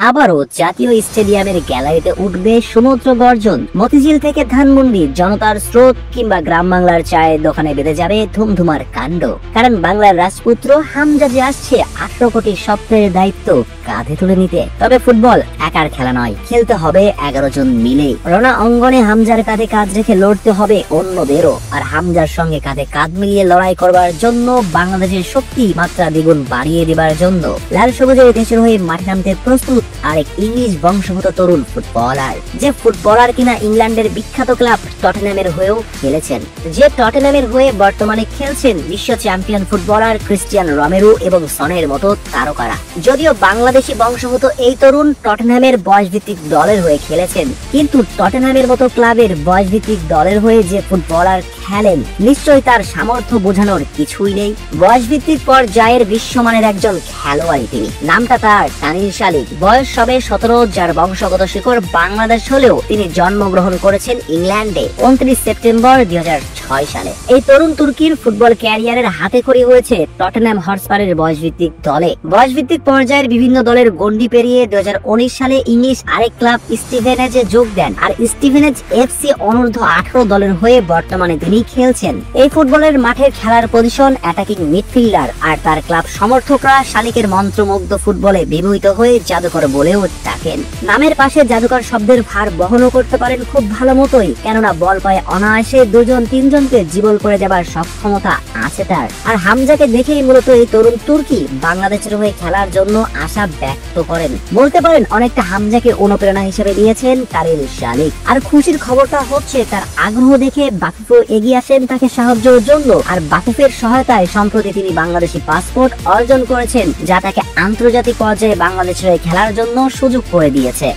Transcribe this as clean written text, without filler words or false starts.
আবারও জাতীয় স্টেডিয়ামের গ্যালারিতে উঠবে সমুদ্র গর্জন। মতিঝিল থেকে ধানমন্ডি জনতার স্রোত কিংবা গ্রাম বাংলার চায়ের দোকানে বেঁধে যাবে ধুমধুমার কাণ্ড। কারণ বাংলার রাজপুত্র হামজা যে আসছে 18 কোটি স্বপ্নের দায়িত্ব কাঁধে তুলে নিতে। তবে ফুটবল একার খেলা নয়, খেলতে হবে 11 জন মিলে। রণা অঙ্গনে হামজার কাঁধে কাঁধ রেখে লড়তে হবে অন্যদেরও। আর হামজার সঙ্গে কাঁধে কাঁধ মিলিয়ে লড়াই করবার জন্য বাংলাদেশের শক্তি মাত্রা দ্বিগুণ বাড়িয়ে দেবার জন্য লাল সবুজের দেশের হয়ে মাঠে নামতে প্রস্তুত আরেক ইংলিশ বংশগত তরুণ ফুটবলার, যে ফুটবলার কিনা ইংল্যান্ডের বিখ্যাত ক্লাব টটেনহ্যামের হয়েও খেলেছেন, যে টটেনহ্যামের হয়ে বর্তমানে খেলছেন বিশ্ব চ্যাম্পিয়ন ফুটবলার ক্রিস্টিয়ান রমেরো এবং সনের মতো তারকারা। যদিও বাংলাদেশি বংশগত এই তরুণ টটেনহ্যামের বয়সভিত্তিক দলের হয়ে খেলেছেন, কিন্তু টটেনহ্যামের মতো ক্লাবের বয়সভিত্তিক দলের হয়ে যে ফুটবলার খেলেন, নিশ্চয়ই তার সামর্থ্য বোঝানোর কিছুই নেই। বয়সভিত্তিক পর্যায়ের বিশ্বমানের একজন খেলোয়াড় তিনি। নামটা তার তানিল শালিক, বয়স সবে 17, যার বংশগত শিকড় বাংলাদেশ হলেও তিনি জন্মগ্রহণ করেছেন ইংল্যান্ডে 29 সেপ্টেম্বর 2006 সালে। এই তরুণ তুর্কির ফুটবল ক্যারিয়ারের হাতে খড়ি হয়েছে টটেনহ্যাম হটস্পারের বয়সভিত্তিক দলে। বয়সভিত্তিক পর্যায়ের বিভিন্ন দলের গন্ডি পেরিয়ে 2019 সালে ইংলিশ আরেক ক্লাব স্টিভেনেজে যোগ দেন। আর স্টিভেনেজ এফসি অনূর্ধ্ব 18 দলের হয়ে বর্তমানে তিনি খেলছেন। এই ফুটবলের মাঠের খেলার পজিশন অ্যাটাকিং মিডফিল্ডার। আর তার ক্লাব সমর্থকরা শালিকের মন্ত্রমুগ্ধ ফুটবলে বিমোহিত হয়ে জাদুকর বলেও ডাকেন। নামের পাশে জাদুকর শব্দের ভার বহনও করতে পারেন খুব ভালো মতোই, কেননা বল পায়ে অনায়াসে 2-3 জনকে জীবল করে দেবার সক্ষমতা আছে তার। আর হামজাকে দেখেই মূলত এই তরুণ তুর্কি বাংলাদেশের হয়ে খেলার জন্য আশা ব্যক্ত করেন। বলতে পারেন অনেকটা হামজাকে অনুপ্রেরণা হিসেবে নিয়েছেন তানিল শালিক। আর খুশির খবরটা হচ্ছে তার আগ্রহ দেখে বাকিফও এগিয়ে আসেন তাকে সাহায্যের জন্য। আর বাকিফের সহায়তায় সম্প্রতি তিনি বাংলাদেশি পাসপোর্ট অর্জন করেছেন, যা তাকে আন্তর্জাতিক পর্যায়ে বাংলাদেশের হয়ে খেলার জন্য সুযোগ করে দিয়েছে।